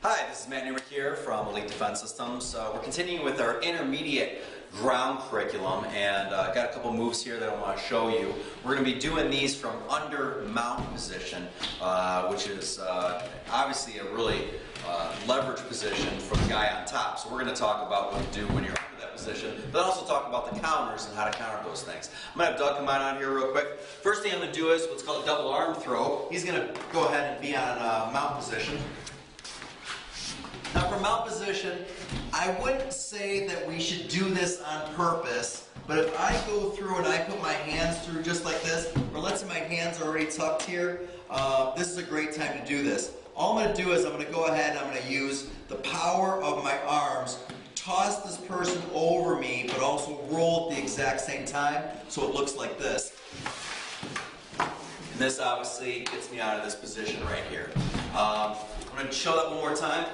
Hi, this is Matt Newrick here from Elite Defense Systems. We're continuing with our intermediate ground curriculum, and got a couple moves here that I want to show you. We're going to be doing these from under mount position, which is obviously a really leverage position for the guy on top. So we're going to talk about what to do when you're under that position, but also talk about the counters and how to counter those things. I'm going to have Doug come on here real quick. First thing I'm going to do is what's called a double arm throw. He's going to go ahead and be on mount position. Now for mount position, I wouldn't say that we should do this on purpose, but if I go through and I put my hands through just like this, or let's say my hands are already tucked here, this is a great time to do this. All I'm going to do is I'm going to go ahead and I'm going to use the power of my arms, toss this person over me, but also roll at the exact same time, so it looks like this. And this obviously gets me out of this position right here. I'm going to show that one more time.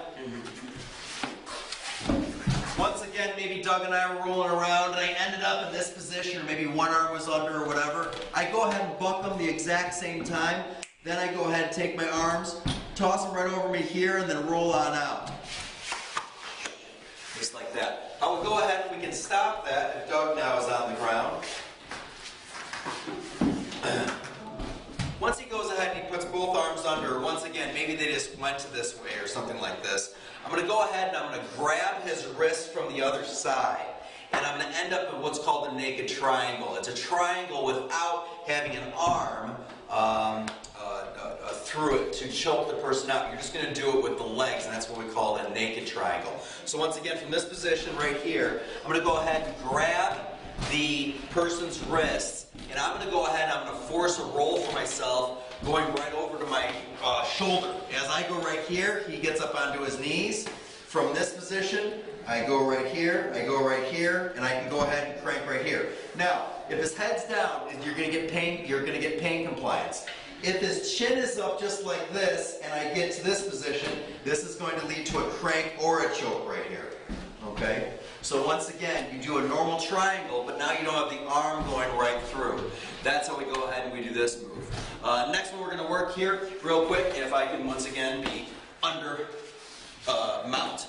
Once again, maybe Doug and I were rolling around and I ended up in this position, or maybe one arm was under or whatever. I go ahead and buck them the exact same time. Then I go ahead and take my arms, toss them right over me here, and then roll on out. Just like that. I will go ahead and we can stop that if Doug now is on the ground. Once he goes ahead and he puts both arms under, once again, maybe they just went to this way or something like this. I'm going to go ahead and I'm going to grab his wrist from the other side. And I'm going to end up in what's called a naked triangle. It's a triangle without having an arm through it to choke the person out. You're just going to do it with the legs, and that's what we call a naked triangle. So once again, from this position right here, I'm going to go ahead and grab the person's wrists, and I'm going to go ahead and I'm going to force a roll for myself, going right over to my shoulder. As I go right here, he gets up onto his knees. From this position, I go right here, and I can go ahead and crank right here. Now, if his head's down, you're going to get pain compliance. If his chin is up just like this, and I get to this position, this is going to lead to a crank or a choke right here. Okay? So once again, you do a normal triangle, but now you don't have the arm going right through. That's how we go ahead and we do this move. Next one we're going to work here real quick, if I can once again be under mount.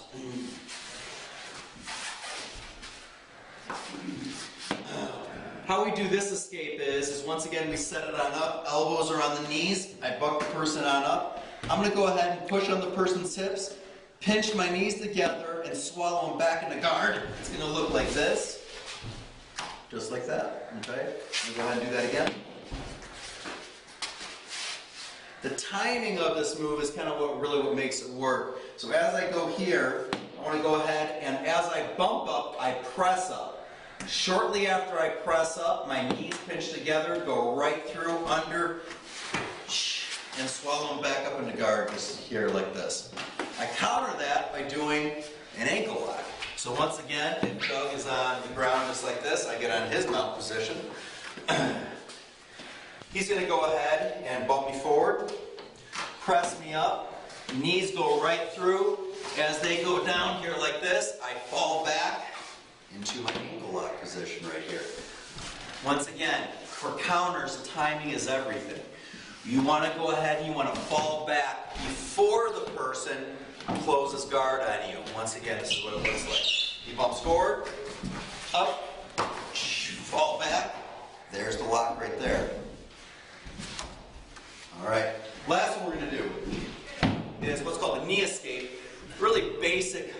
How we do this escape is once again we set it on up, elbows are on the knees, I buck the person on up. I'm going to go ahead and push on the person's hips, pinch my knees together, and swallow them back into guard. It's going to look like this, just like that. Okay, I'm going to go ahead and do that again. The timing of this move is kind of what makes it work. So as I go here, I want to go ahead and as I bump up, I press up. Shortly after I press up, my knees pinch together, go right through, under, and swallow them back up into guard, just here like this. I counter that by doing an ankle lock. So once again, if Doug is on the ground just like this, I get on his mount position. He's going to go ahead and bump me forward, press me up, knees go right through. As they go down here like this, I fall back into my ankle lock position right here. Once again, for counters, timing is everything. You want to go ahead and you want to fall back before the person closes guard on you. Once again, this is what it looks like. He bumps forward, up, fall back. There's the lock right there. All right. Last one we're going to do is what's called the knee escape. Really basic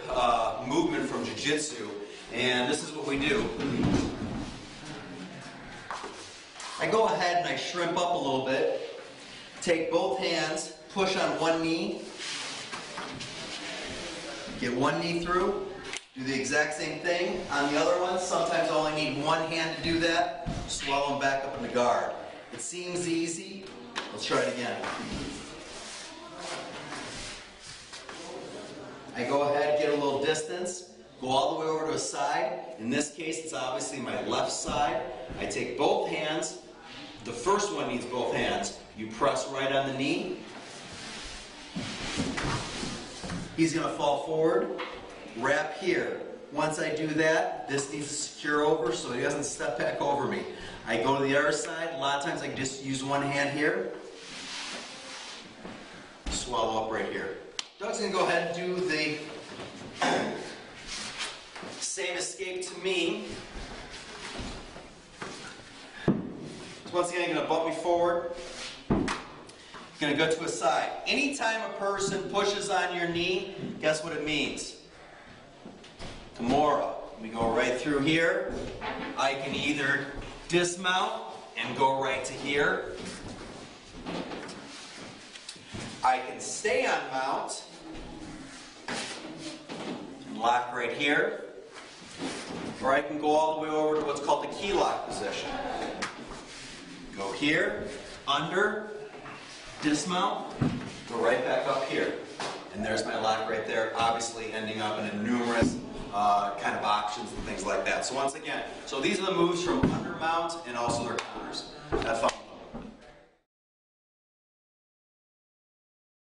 movement from jiu-jitsu. And this is what we do. I go ahead and I shrimp up a little bit, take both hands, push on one knee, get one knee through, do the exact same thing on the other one. Sometimes I only need one hand to do that, swallow them back up into guard. It seems easy. Let's try it again. I go ahead, get a little distance, go all the way over to a side. In this case, it's obviously my left side. I take both hands. The first one needs both hands. You press right on the knee. He's going to fall forward, wrap here. Once I do that, this needs to secure over so he doesn't step back over me. I go to the other side. A lot of times I can just use one hand here. Swallow up right here. Doug's going to go ahead and do the same escape to me. So once again, you're going to bump me forward. You're going to go to a side. Anytime a person pushes on your knee, guess what it means? Kimura. We go right through here. I can either dismount and go right to here. I can stay on mount and lock right here. Or I can go all the way over to what's called the key lock position. Go here, under, dismount, go right back up here. And there's my lock right there, obviously ending up in a numerous kind of options and things like that. So once again, so these are the moves from under mount and also their counters. Have fun.